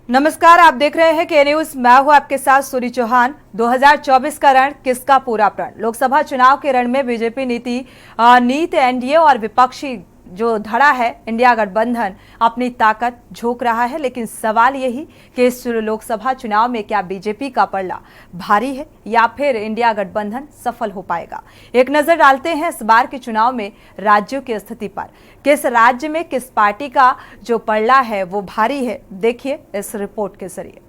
नमस्कार, आप देख रहे हैं के न्यूज। मैं हूं आपके साथ सूरी चौहान। 2024 का रण किसका पूरा प्रण। लोकसभा चुनाव के रण में बीजेपी नीति एनडीए और विपक्षी जो धड़ा है इंडिया गठबंधन अपनी ताकत झोंक रहा है। लेकिन सवाल यही कि इस लोकसभा चुनाव में क्या बीजेपी का पलड़ा भारी है या फिर इंडिया गठबंधन सफल हो पाएगा। एक नजर डालते हैं इस बार के चुनाव में राज्यों की स्थिति पर। किस राज्य में किस पार्टी का जो पलड़ा है वो भारी है, देखिए इस रिपोर्ट के जरिए।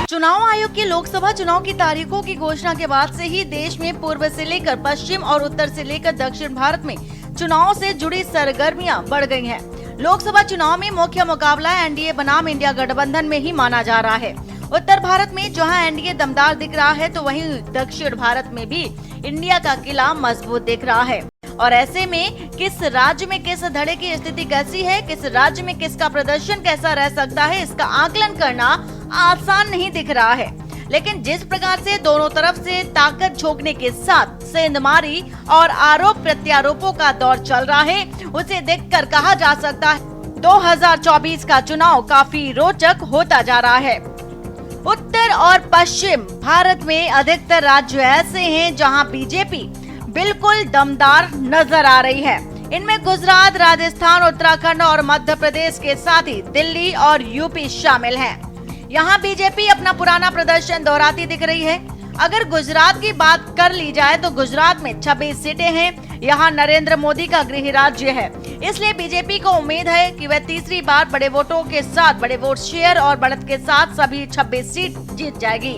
चुनाव आयोग की लोकसभा चुनाव की तारीखों की घोषणा के बाद से ही देश में पूर्व से लेकर पश्चिम और उत्तर से लेकर दक्षिण भारत में चुनाव से जुड़ी सरगर्मियां बढ़ गई हैं। लोकसभा चुनाव में मुख्य मुकाबला एनडीए बनाम इंडिया गठबंधन में ही माना जा रहा है। उत्तर भारत में जहां एनडीए दमदार दिख रहा है तो वहीं दक्षिण भारत में भी इंडिया का किला मजबूत दिख रहा है। और ऐसे में किस राज्य में किस धड़े की स्थिति कैसी है, किस राज्य में किसका प्रदर्शन कैसा रह सकता है, इसका आकलन करना आसान नहीं दिख रहा है। लेकिन जिस प्रकार से दोनों तरफ से ताकत झोंकने के साथ सेंधमारी और आरोप प्रत्यारोपों का दौर चल रहा है, उसे देखकर कहा जा सकता है 2024 का चुनाव काफी रोचक होता जा रहा है। उत्तर और पश्चिम भारत में अधिकतर राज्य ऐसे हैं जहां बीजेपी बिल्कुल दमदार नजर आ रही है। इनमें गुजरात, राजस्थान, उत्तराखंड और मध्य प्रदेश के साथ ही दिल्ली और यूपी शामिल हैं। यहाँ बीजेपी अपना पुराना प्रदर्शन दोहराती दिख रही है। अगर गुजरात की बात कर ली जाए तो गुजरात में 26 सीटें हैं। यहाँ नरेंद्र मोदी का गृह राज्य है, इसलिए बीजेपी को उम्मीद है कि वह तीसरी बार बड़े वोटों के साथ, बड़े वोट शेयर और बढ़त के साथ सभी 26 सीट जीत जाएगी।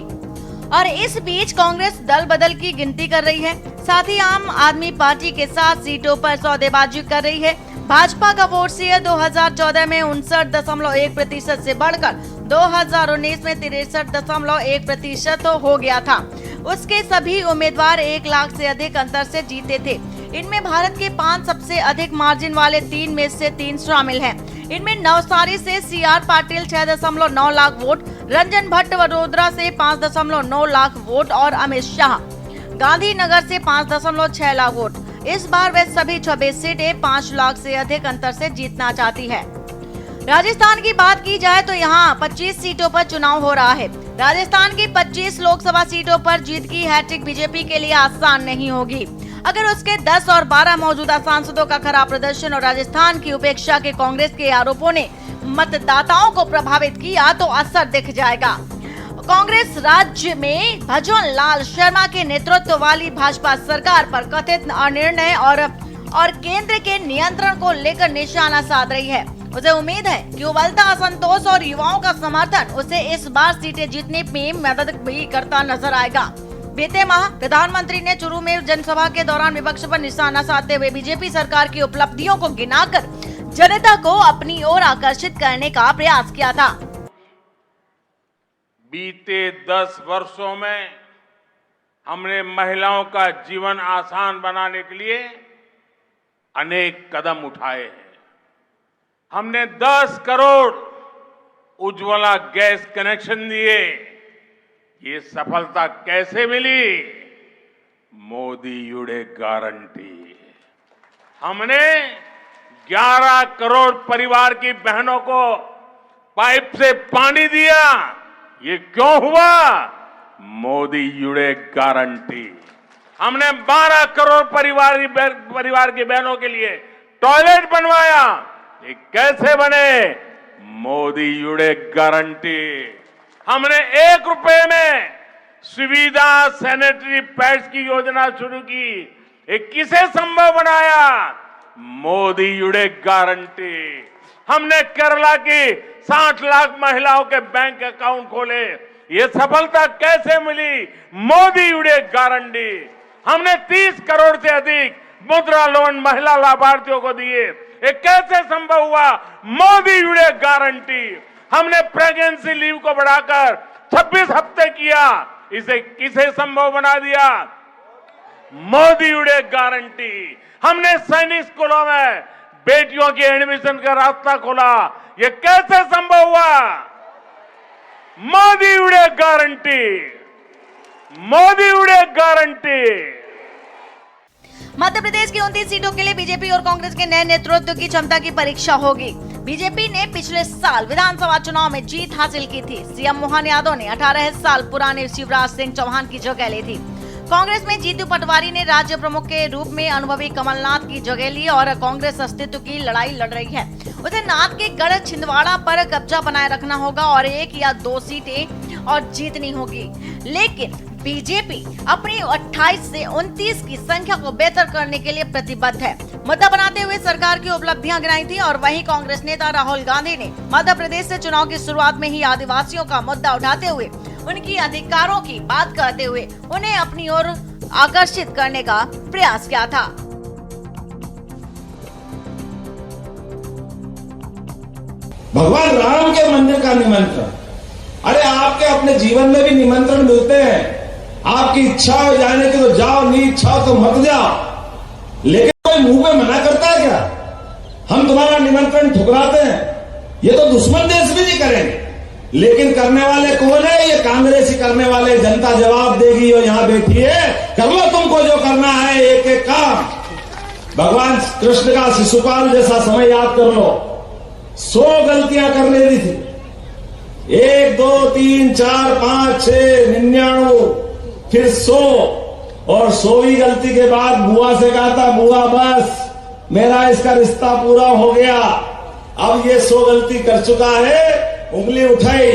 और इस बीच कांग्रेस दल बदल की गिनती कर रही है, साथ ही आम आदमी पार्टी के साथ सीटों पर सौदेबाजी कर रही है। भाजपा का वोट शेयर 2014 में 59.1% से बढ़कर 2019 में 63.1% हो गया था। उसके सभी उम्मीदवार 1 लाख से अधिक अंतर से जीते थे। इनमें भारत के 5 सबसे अधिक मार्जिन वाले 3 में से 3 शामिल हैं। इनमें नवसारी से सीआर पाटिल 6.9 लाख वोट, रंजन भट्ट वडोदरा से 5.9 लाख वोट और अमित शाह गांधीनगर से 5.6 लाख वोट। इस बार वे सभी 26 सीटें 5 लाख से अधिक अंतर से जीतना चाहती है। राजस्थान की बात की जाए तो यहाँ 25 सीटों पर चुनाव हो रहा है। राजस्थान की 25 लोकसभा सीटों पर जीत की हैट्रिक बीजेपी के लिए आसान नहीं होगी। अगर उसके 10 और 12 मौजूदा सांसदों का खराब प्रदर्शन और राजस्थान की उपेक्षा के कांग्रेस के आरोपों ने मतदाताओं को प्रभावित किया तो असर दिख जाएगा। कांग्रेस राज्य में भजन लाल शर्मा के नेतृत्व वाली भाजपा सरकार पर कथित अनिर्णय और केंद्र के नियंत्रण को लेकर निशाना साध रही है। उसे उम्मीद है कि उबलता असंतोष और युवाओं का समर्थन उसे इस बार सीटें जीतने में मदद भी करता नजर आएगा। बीते माह प्रधानमंत्री ने चुरू में जनसभा के दौरान विपक्ष पर निशाना साधते हुए बीजेपी सरकार की उपलब्धियों को गिनाकर जनता को अपनी ओर आकर्षित करने का प्रयास किया था। बीते 10 वर्षों में हमने महिलाओं का जीवन आसान बनाने के लिए अनेक कदम उठाए हैं। हमने 10 करोड़ उज्ज्वला गैस कनेक्शन दिए। ये सफलता कैसे मिली? मोदी युडे गारंटी। हमने 11 करोड़ परिवार की बहनों को पाइप से पानी दिया। ये क्यों हुआ? मोदी युडे गारंटी। हमने 12 करोड़ परिवार की बहनों के लिए टॉयलेट बनवाया। ये कैसे बने? मोदी युडे गारंटी। हमने 1 रुपए में सुविधा सैनिटरी पैड्स की योजना शुरू की। ये किसे संभव बनाया? मोदी युडे गारंटी। हमने केरला की 60 लाख महिलाओं के बैंक अकाउंट खोले। ये सफलता कैसे मिली? मोदी युडे गारंटी। हमने 30 करोड़ से अधिक मुद्रा लोन महिला लाभार्थियों को दिए। ये कैसे संभव हुआ? मोदी युडे गारंटी। हमने प्रेगनेंसी लीव को बढ़ाकर 26 हफ्ते किया। इसे किसे संभव बना दिया? मोदी युडे गारंटी। हमने सैनिक स्कूलों में बेटियों की एडमिशन का रास्ता खोला। ये कैसे संभव हुआ? मोदी युडे ग्यारंटी, मोदी उड़े गारंटी। मध्य प्रदेश की 29 सीटों के लिए बीजेपी और कांग्रेस के नए नेतृत्व की क्षमता की परीक्षा होगी। बीजेपी ने पिछले साल विधानसभा चुनाव में जीत हासिल की थी। सीएम मोहन यादव ने 18 साल पुराने शिवराज सिंह चौहान की जगह ली थी। कांग्रेस में जीतू पटवारी ने राज्य प्रमुख के रूप में अनुभवी कमलनाथ की जगह ली और कांग्रेस अस्तित्व की लड़ाई लड़ रही है। उसे नाथ के गढ़ छिंदवाड़ा पर कब्जा बनाए रखना होगा और 1 या 2 सीटें और जीतनी होगी। लेकिन बीजेपी अपनी 28 से 29 की संख्या को बेहतर करने के लिए प्रतिबद्ध है। मुद्दा बनाते हुए सरकार की उपलब्धियां गिनाई थी और वहीं कांग्रेस नेता राहुल गांधी ने मध्य प्रदेश से चुनाव की शुरुआत में ही आदिवासियों का मुद्दा उठाते हुए उनकी अधिकारों की बात करते हुए उन्हें अपनी ओर आकर्षित करने का प्रयास किया था। भगवान राम के मंदिर का निमंत्रण, अरे आपके अपने जीवन में भी निमंत्रण मिलते हैं। आपकी इच्छा हो जाने की तो जाओ, नहीं इच्छा हो तो मत जाओ। लेकिन कोई मुंह पे मना करता है क्या? हम तुम्हारा निमंत्रण ठुकराते हैं। ये तो दुश्मन देश भी नहीं करेंगे, लेकिन करने वाले कौन है? ये कांग्रेस ही करने वाले। जनता जवाब देगी और यहां बैठी है, कर लो तुमको जो करना है, एक एक काम। भगवान कृष्ण का शिशुपाल जैसा समय याद कर लो। 100 गलतियां कर लेनी थी, 1 2 3 4 5 6 99 फिर 100, और 100वीं गलती के बाद बुआ से कहा था, बुआ बस मेरा इसका रिश्ता पूरा हो गया। अब ये 100 गलती कर चुका है, उंगली उठाई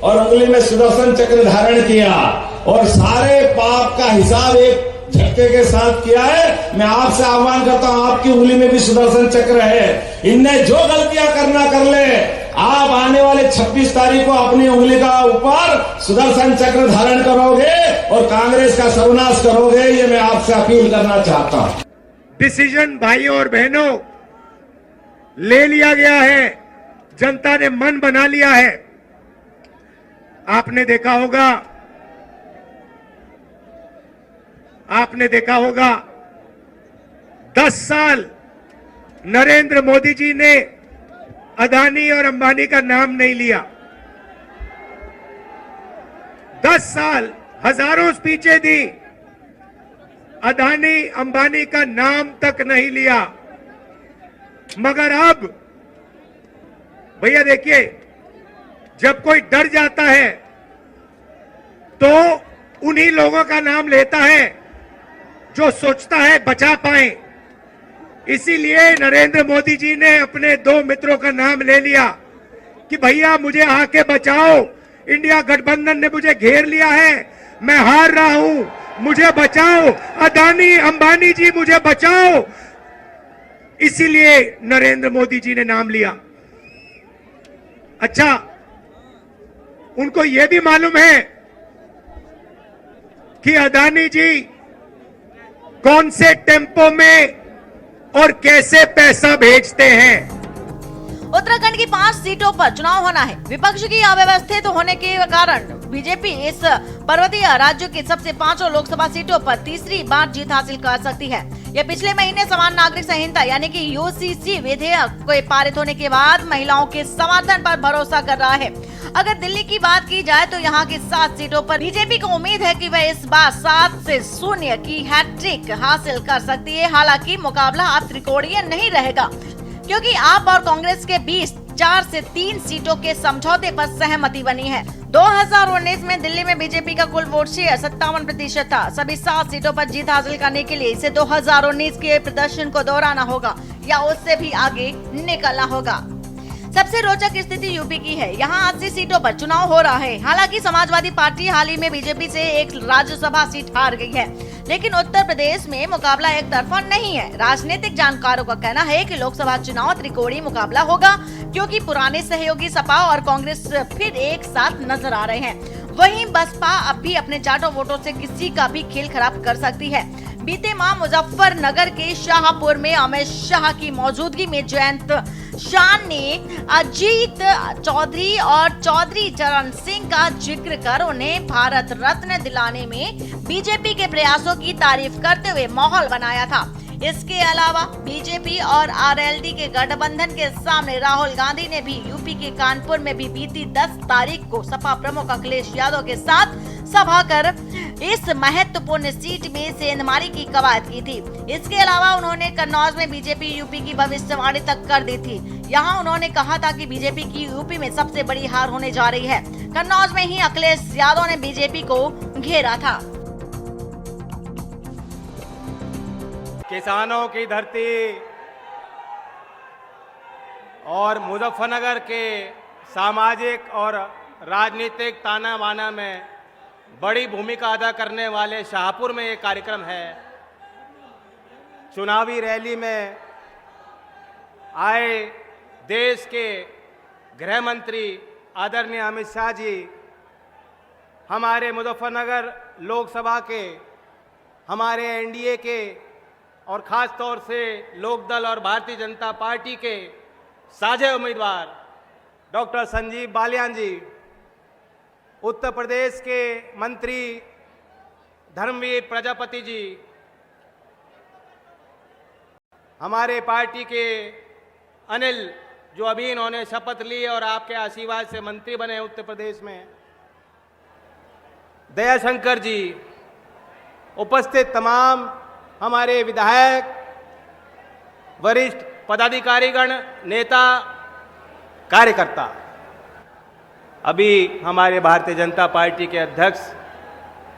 और उंगली में सुदर्शन चक्र धारण किया और सारे पाप का हिसाब एक झटके के साथ किया है। मैं आपसे आह्वान करता हूं, आपकी उंगली में भी सुदर्शन चक्र है। इनने जो गलतियां करना कर ले, आप आने वाले 26 तारीख को अपनी उंगली का ऊपर सुदर्शन चक्र धारण करोगे और कांग्रेस का सर्वनाश करोगे। ये मैं आपसे अपील करना चाहता हूं। डिसीजन भाइयों और बहनों ले लिया गया है, जनता ने मन बना लिया है। आपने देखा होगा 10 साल नरेंद्र मोदी जी ने अदानी और अंबानी का नाम नहीं लिया। 10 साल हजारों स्पीचें दी, अदानी अंबानी का नाम तक नहीं लिया। मगर अब भैया देखिए, जब कोई डर जाता है तो उन्हीं लोगों का नाम लेता है जो सोचता है बचा पाए। इसीलिए नरेंद्र मोदी जी ने अपने 2 मित्रों का नाम ले लिया कि भैया मुझे आके बचाओ, इंडिया गठबंधन ने मुझे घेर लिया है, मैं हार रहा हूं, मुझे बचाओ, अदानी अंबानी जी मुझे बचाओ। इसीलिए नरेंद्र मोदी जी ने नाम लिया। अच्छा, उनको यह भी मालूम है कि अदानी जी कौन से टेम्पो में और कैसे पैसा भेजते हैं। उत्तराखंड की 5 सीटों पर चुनाव होना है। विपक्ष की अव्यवस्थित होने के कारण बीजेपी इस पर्वतीय राज्यों की सबसे 5 लोकसभा सीटों पर तीसरी बार जीत हासिल कर सकती है। यह पिछले महीने समान नागरिक संहिता यानी कि यूसीसी विधेयक को पारित होने के बाद महिलाओं के समर्थन पर भरोसा कर रहा है। अगर दिल्ली की बात की जाए तो यहाँ की 7 सीटों पर बीजेपी को उम्मीद है कि वह इस बार 7 से 0 की हैट्रिक हासिल कर सकती है। हालांकि मुकाबला अब त्रिकोणीय नहीं रहेगा, क्योंकि आप और कांग्रेस के बीच 4 से 3 सीटों के समझौते पर सहमति बनी है। 2019 में दिल्ली में बीजेपी का कुल वोट शेयर 57% था। सभी 7 सीटों पर जीत हासिल करने के लिए इसे 2019 के प्रदर्शन को दोहराना होगा या उससे भी आगे निकलना होगा। सबसे रोचक स्थिति यूपी की है। यहाँ 80 सीटों पर चुनाव हो रहा है। हालांकि समाजवादी पार्टी हाल ही में बीजेपी से एक राज्यसभा सीट हार गई है, लेकिन उत्तर प्रदेश में मुकाबला एक तरफा नहीं है। राजनीतिक जानकारों का कहना है कि लोकसभा चुनाव त्रिकोणीय मुकाबला होगा, क्योंकि पुराने सहयोगी सपा और कांग्रेस फिर एक साथ नजर आ रहे हैं। वहीं बसपा अब भी अपने जाटों वोटों से किसी का भी खेल खराब कर सकती है। बीते माह मुजफ्फरनगर के शाहपुर में अमित शाह की मौजूदगी में जयंत शान ने अजीत चौधरी और चौधरी चरण सिंह का जिक्र कर उन्हें भारत रत्न दिलाने में बीजेपी के प्रयासों की तारीफ करते हुए माहौल बनाया था। इसके अलावा बीजेपी और आरएलडी के गठबंधन के सामने राहुल गांधी ने भी यूपी के कानपुर में भी बीती 10 तारीख को सपा प्रमुख अखिलेश यादव के साथ सभा कर इस महत्वपूर्ण सीट में सेंधमारी की कवायद की थी। इसके अलावा उन्होंने कन्नौज में बीजेपी यूपी की भविष्यवाणी तक कर दी थी। यहां उन्होंने कहा था कि बीजेपी की यूपी में सबसे बड़ी हार होने जा रही है। कन्नौज में ही अखिलेश यादव ने बीजेपी को घेरा था। किसानों की धरती और मुजफ्फरनगर के सामाजिक और राजनीतिक ताना बाना में बड़ी भूमिका अदा करने वाले शाहपुर में ये कार्यक्रम है। चुनावी रैली में आए देश के गृह मंत्री आदरणीय अमित शाह जी हमारे मुजफ्फरनगर लोकसभा के, हमारे एनडीए के और ख़ास तौर से लोकदल और भारतीय जनता पार्टी के साझे उम्मीदवार डॉक्टर संजीव बालियान जी, उत्तर प्रदेश के मंत्री धर्मवीर प्रजापति जी, हमारे पार्टी के अनिल जो अभी इन्होंने शपथ ली और आपके आशीर्वाद से मंत्री बने उत्तर प्रदेश में, दयाशंकर जी, उपस्थित तमाम हमारे विधायक, वरिष्ठ पदाधिकारीगण, नेता, कार्यकर्ता, अभी हमारे भारतीय जनता पार्टी के अध्यक्ष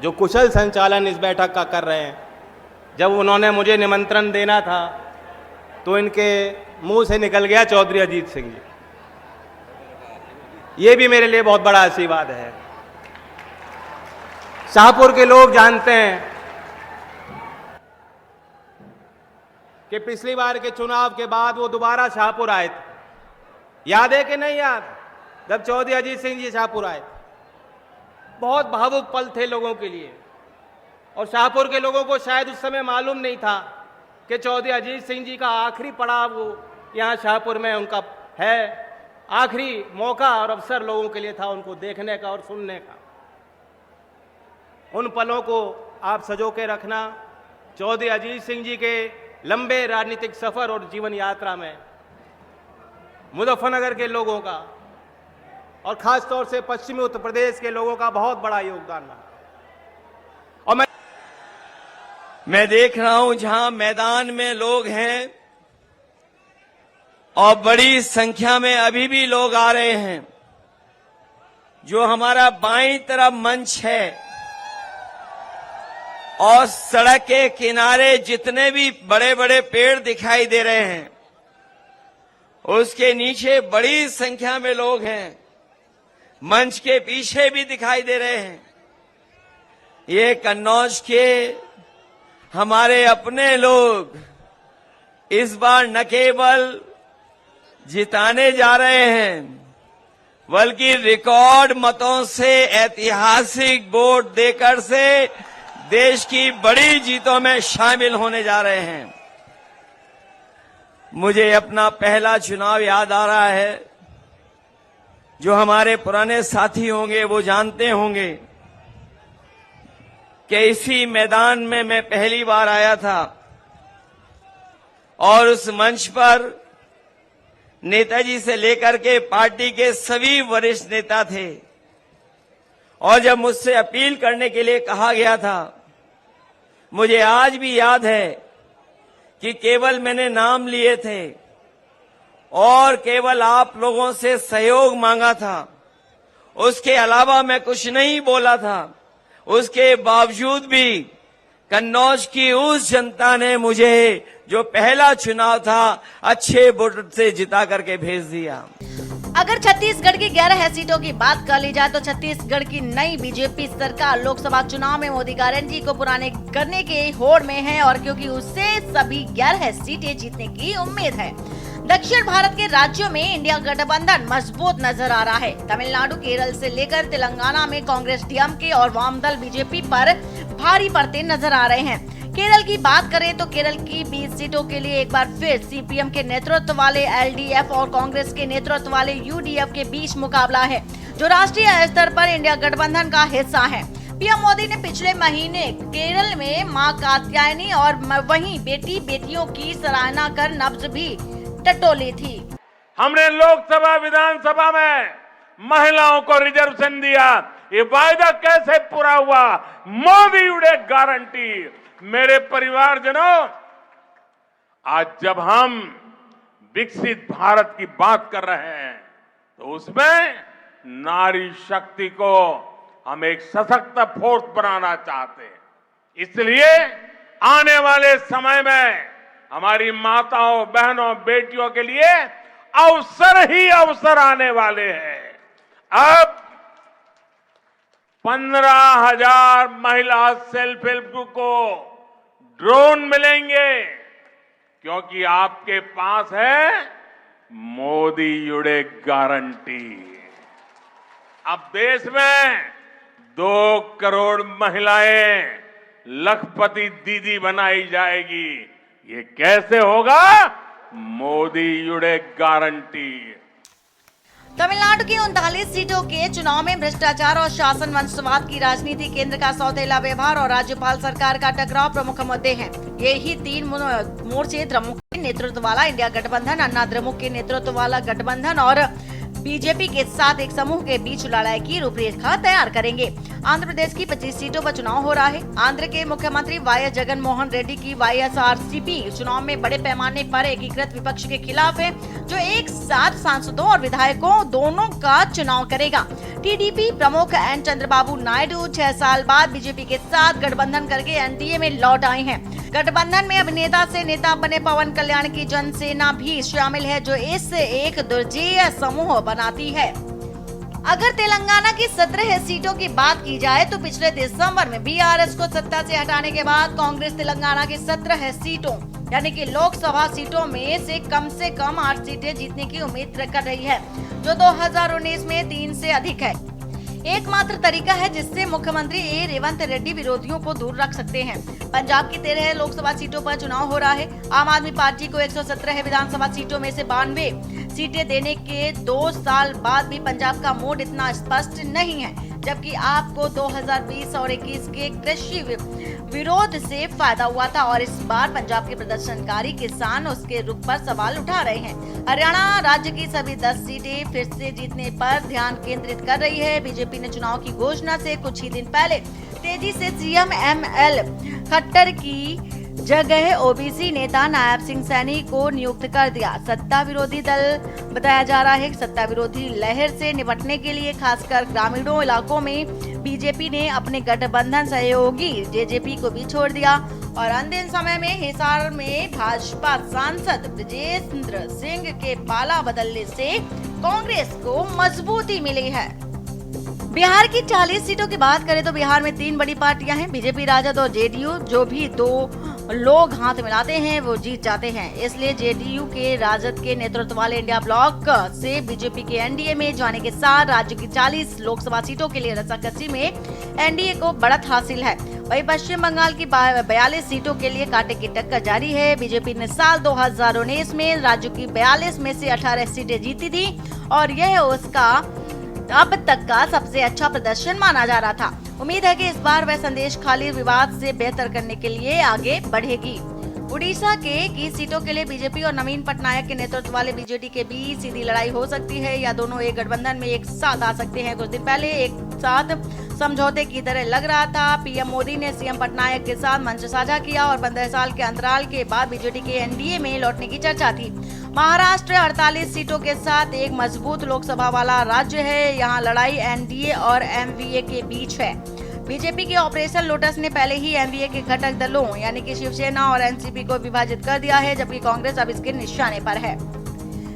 जो कुशल संचालन इस बैठक का कर रहे हैं। जब उन्होंने मुझे निमंत्रण देना था तो इनके मुंह से निकल गया चौधरी अजीत सिंह जी। ये भी मेरे लिए बहुत बड़ा आशीर्वाद है। शाहपुर के लोग जानते हैं कि पिछली बार के चुनाव के बाद वो दोबारा शाहपुर आए थे। याद है कि नहीं याद? जब चौधरी अजीत सिंह जी शाहपुर आए थे, बहुत भावुक पल थे लोगों के लिए, और शाहपुर के लोगों को शायद उस समय मालूम नहीं था कि चौधरी अजीत सिंह जी का आखिरी पड़ाव वो यहाँ शाहपुर में उनका है। आखिरी मौका और अवसर लोगों के लिए था उनको देखने का और सुनने का। उन पलों को आप सजो के रखना। चौधरी अजीत सिंह जी के लंबे राजनीतिक सफर और जीवन यात्रा में मुजफ्फरनगर के लोगों का और खास तौर से पश्चिमी उत्तर प्रदेश के लोगों का बहुत बड़ा योगदान रहा। और मैं देख रहा हूं जहां मैदान में लोग हैं और बड़ी संख्या में अभी भी लोग आ रहे हैं। जो हमारा बाईं तरफ मंच है और सड़क के किनारे जितने भी बड़े बड़े पेड़ दिखाई दे रहे हैं, उसके नीचे बड़ी संख्या में लोग हैं। मंच के पीछे भी दिखाई दे रहे हैं। ये कन्नौज के हमारे अपने लोग इस बार न केवल जिताने जा रहे हैं, बल्कि रिकॉर्ड मतों से ऐतिहासिक वोट देकर से देश की बड़ी जीतों में शामिल होने जा रहे हैं। मुझे अपना पहला चुनाव याद आ रहा है। जो हमारे पुराने साथी होंगे वो जानते होंगे कि इसी मैदान में मैं पहली बार आया था और उस मंच पर नेताजी से लेकर के पार्टी के सभी वरिष्ठ नेता थे। और जब मुझसे अपील करने के लिए कहा गया था, मुझे आज भी याद है कि केवल मैंने नाम लिए थे और केवल आप लोगों से सहयोग मांगा था। उसके अलावा मैं कुछ नहीं बोला था। उसके बावजूद भी कन्नौज की उस जनता ने मुझे जो पहला चुनाव था अच्छे वोट से जिता करके भेज दिया। अगर छत्तीसगढ़ की 11 सीटों की बात कर ली जाए तो छत्तीसगढ़ की नई बीजेपी सरकार लोकसभा चुनाव में मोदी गारंटी को पुराने करने के होड़ में है, और क्योंकि उससे सभी 11 सीटें जीतने की उम्मीद है। दक्षिण भारत के राज्यों में इंडिया गठबंधन मजबूत नजर आ रहा है। तमिलनाडु, केरल से लेकर तेलंगाना में कांग्रेस, डीएमके और वाम दल बीजेपी पर भारी पड़ते नजर आ रहे हैं। केरल की बात करें तो केरल की 20 सीटों के लिए एक बार फिर सीपीएम के नेतृत्व वाले एलडीएफ और कांग्रेस के नेतृत्व वाले यूडीएफ के बीच मुकाबला है, जो राष्ट्रीय स्तर पर इंडिया गठबंधन का हिस्सा है। पीएम मोदी ने पिछले महीने केरल में मां कात्यायनी और वहीं बेटी बेटियों की सराहना कर नब्ज भी टटोली थी। हमने लोकसभा विधानसभा में महिलाओं को रिजर्वेशन दिया, ये वायदा कैसे पूरा हुआ? मोदी उड़े गारंटी। मेरे परिवारजनों, आज जब हम विकसित भारत की बात कर रहे हैं तो उसमें नारी शक्ति को हम एक सशक्त फोर्स बनाना चाहते हैं। इसलिए आने वाले समय में हमारी माताओं, बहनों, बेटियों के लिए अवसर ही अवसर आने वाले हैं। अब 15,000 महिला सेल्फ हेल्प ग्रुप को ड्रोन मिलेंगे, क्योंकि आपके पास है मोदी युड़े गारंटी। अब देश में 2 करोड़ महिलाएं लखपति दीदी बनाई जाएगी। ये कैसे होगा? मोदी युड़े गारंटी। तमिलनाडु की 39 सीटों के चुनाव में भ्रष्टाचार और शासन वंशवाद की राजनीति, केंद्र का सौतेला व्यवहार और राज्यपाल सरकार का टकराव प्रमुख मुद्दे हैं। ये ही 3 मोर्चे द्रमुक के नेतृत्व वाला इंडिया गठबंधन, अन्ना द्रमुक के नेतृत्व वाला गठबंधन और बीजेपी के साथ एक समूह के बीच लड़ाई की रूपरेखा तैयार करेंगे। आंध्र प्रदेश की 25 सीटों पर चुनाव हो रहा है। आंध्र के मुख्यमंत्री वाई जगन मोहन रेड्डी की वाईएसआरसीपी चुनाव में बड़े पैमाने पर एकीकृत विपक्ष के खिलाफ है, जो एक साथ सांसदों और विधायकों दोनों का चुनाव करेगा। टीडीपी प्रमुख एन चंद्रबाबू नायडू 6 साल बाद बीजेपी के साथ गठबंधन करके एनडीए में लौट आए हैं। गठबंधन में अभिनेता से नेता बने पवन कल्याण की जनसेना भी शामिल है, जो इस एक दुर्जेय समूह बनाती है। अगर तेलंगाना की 17 सीटों की बात की जाए तो पिछले दिसंबर में बीआरएस को सत्ता से हटाने के बाद कांग्रेस तेलंगाना की 17 सीटों यानी कि लोकसभा सीटों में से कम 8 सीटें जीतने की उम्मीद कर रही है, जो 2019 में 3 से अधिक है। एकमात्र तरीका है जिससे मुख्यमंत्री रेवंत रेड्डी विरोधियों को दूर रख सकते हैं। पंजाब की 13 लोकसभा सीटों पर चुनाव हो रहा है। आम आदमी पार्टी को 117 विधानसभा सीटों में से 92 सीटें देने के 2 साल बाद भी पंजाब का मूड इतना स्पष्ट नहीं है, जबकि आपको 2020 और 21 के कृषि विरोध से फायदा हुआ था और इस बार पंजाब के प्रदर्शनकारी किसान उसके रुख पर सवाल उठा रहे हैं। हरियाणा राज्य की सभी 10 सीटें फिर से जीतने पर ध्यान केंद्रित कर रही है। बीजेपी ने चुनाव की घोषणा से कुछ ही दिन पहले तेजी से सीएम एमएल खट्टर की जगह ओबीसी नेता नायब सिंह सैनी को नियुक्त कर दिया। सत्ता विरोधी दल बताया जा रहा है। सत्ता विरोधी लहर से निपटने के लिए खासकर ग्रामीणों इलाकों में बीजेपी ने अपने गठबंधन सहयोगी जेजेपी को भी छोड़ दिया और अंतिम समय में हिसार में भाजपा सांसद ब्रजेंद्र सिंह के पाला बदलने से कांग्रेस को मजबूती मिली है। बिहार की 40 सीटों की बात करें तो बिहार में 3 बड़ी पार्टियां हैं, बीजेपी, राजद और जेडीयू। जो भी 2 लोग हाथ मिलाते हैं वो जीत जाते हैं। इसलिए जेडीयू के राजद के नेतृत्व वाले इंडिया ब्लॉक से बीजेपी के एनडीए में जाने के साथ राज्य की 40 लोकसभा सीटों के लिए रस्साकसी में एनडीए को बढ़त हासिल है। वहीं पश्चिम बंगाल की 42 सीटों के लिए कांटे की टक्कर जारी है। बीजेपी ने साल 2019 में राज्य की 42 में से 18 सीटें जीती थी और यह उसका अब तक का सबसे अच्छा प्रदर्शन माना जा रहा था। उम्मीद है कि इस बार वह संदेश खाली विवाद से बेहतर करने के लिए आगे बढ़ेगी। उड़ीसा के की सीटों के लिए बीजेपी और नवीन पटनायक के नेतृत्व वाले बीजेडी के बीच सीधी लड़ाई हो सकती है या दोनों एक गठबंधन में एक साथ आ सकते हैं। कुछ दिन पहले एक साथ समझौते की तरह लग रहा था। पीएम मोदी ने सीएम पटनायक के साथ मंच साझा किया और 15 साल के अंतराल के बाद बीजेडी के एनडीए में लौटने की चर्चा थी। महाराष्ट्र 48 सीटों के साथ एक मजबूत लोकसभा वाला राज्य है। यहाँ लड़ाई एनडीए और एमवीए के बीच है। बीजेपी के ऑपरेशन लोटस ने पहले ही एमवीए के घटक दलों यानी कि शिवसेना और एनसीपी को विभाजित कर दिया है, जबकि कांग्रेस अब इसके निशाने पर है।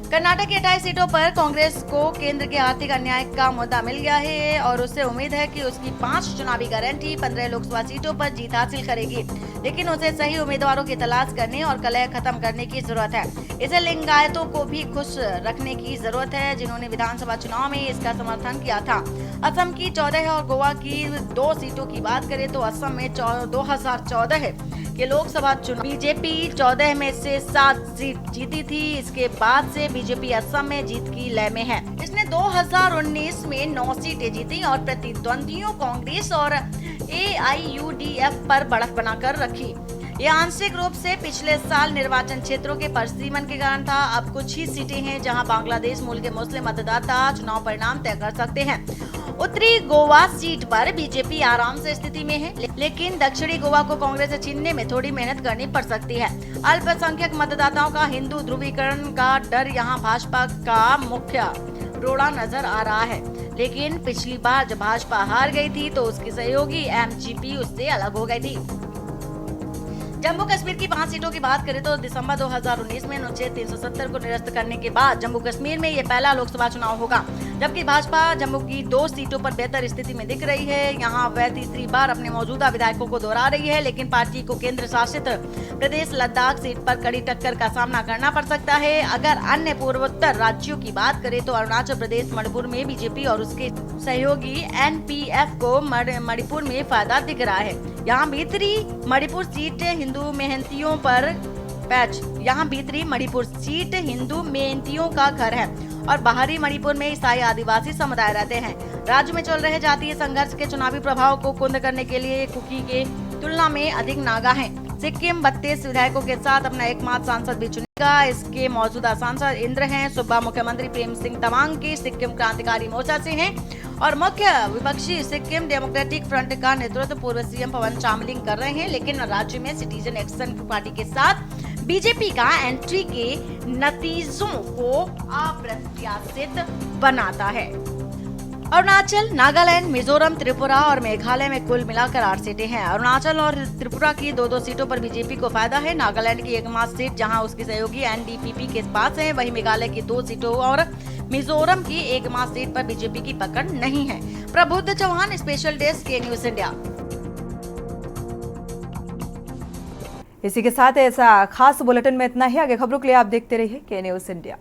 कर्नाटक की 28 सीटों पर कांग्रेस को केंद्र के आर्थिक अन्याय का मुद्दा मिल गया है और उससे उम्मीद है कि उसकी 5 चुनावी गारंटी 15 लोकसभा सीटों पर जीत हासिल करेगी, लेकिन उसे सही उम्मीदवारों की तलाश करने और कलह खत्म करने की जरूरत है। इसे लिंगायतों को भी खुश रखने की जरूरत है, जिन्होंने विधानसभा चुनाव में इसका समर्थन किया था। असम की 14 और गोवा की 2 सीटों की बात करें तो असम में 2014 के लोकसभा चुनाव बीजेपी 14 में से 7 सीट जीती थी। इसके बाद से बीजेपी असम में जीत की लय में है। इसने 2019 में 9 सीटें जीती और प्रतिद्वंदियों कांग्रेस और AIUDF पर बढ़त बनाकर रखी। ये आंशिक रूप से पिछले साल निर्वाचन क्षेत्रों के परिसीमन के कारण था। अब कुछ ही सीटें हैं जहां बांग्लादेश मूल के मुस्लिम मतदाता चुनाव परिणाम तय कर सकते हैं। उत्तरी गोवा सीट पर बीजेपी आराम से स्थिति में है, लेकिन दक्षिणी गोवा को कांग्रेस से छीनने में थोड़ी मेहनत करनी पड़ सकती है। अल्पसंख्यक मतदाताओं का हिंदू ध्रुवीकरण का डर यहाँ भाजपा का मुख्य रोड़ा नजर आ रहा है। लेकिन पिछली बार जब भाजपा हार गई थी तो उसकी सहयोगी MGP उससे अलग हो गई थी। जम्मू कश्मीर की 5 सीटों की बात करें तो दिसंबर 2019 में अनुच्छेद 370 को निरस्त करने के बाद जम्मू कश्मीर में ये पहला लोकसभा चुनाव होगा, जबकि भाजपा जम्मू की 2 सीटों पर बेहतर स्थिति में दिख रही है। यहाँ वह तीसरी बार अपने मौजूदा विधायकों को दोहरा रही है, लेकिन पार्टी को केंद्र शासित प्रदेश लद्दाख सीट पर कड़ी टक्कर का सामना करना पड़ सकता है। अगर अन्य पूर्वोत्तर राज्यों की बात करें तो अरुणाचल प्रदेश, मणिपुर में बीजेपी और उसके सहयोगी NPF को मणिपुर में फायदा दिख रहा है। यहाँ भीतरी मणिपुर सीट हिंदू मेहनतियों पर यहाँ भीतरी मणिपुर सीट हिंदू मेहनतियों का घर है और बाहरी मणिपुर में ईसाई आदिवासी समुदाय रहते हैं। राज्य में चल रहे जातीय संघर्ष के चुनावी प्रभाव को कुंद करने के लिए कुकी के तुलना में अधिक नागा हैं। सिक्किम 32 विधायकों के साथ अपना एकमात्र सांसद भी चुनेगा। इसके मौजूदा सांसद इंद्र हैं। सूबा मुख्यमंत्री प्रेम सिंह तमांग की सिक्किम क्रांतिकारी मोर्चा से हैं और मुख्य विपक्षी सिक्किम डेमोक्रेटिक फ्रंट का नेतृत्व पूर्व CM पवन चामलिंग कर रहे हैं। लेकिन राज्य में सिटीजन एक्शन पार्टी के साथ बीजेपी का एंट्री के नतीजों को अप्रत्याशित बनाता है। अरुणाचल, नागालैंड, मिजोरम, त्रिपुरा और मेघालय में कुल मिलाकर 8 सीटें हैं। अरुणाचल और त्रिपुरा की 2-2 सीटों पर बीजेपी को फायदा है। नागालैंड की एकमात्र सीट जहां उसकी सहयोगी NDPP के पास है, वहीं मेघालय की 2 सीटों और मिजोरम की एकमात्र सीट पर बीजेपी की पकड़ नहीं है। प्रबुद्ध चौहान, स्पेशल डेस्क, के न्यूज इंडिया। इसी के साथ ऐसा खास बुलेटिन में इतना ही। आगे खबरों के लिए आप देखते रहिए के न्यूज इंडिया।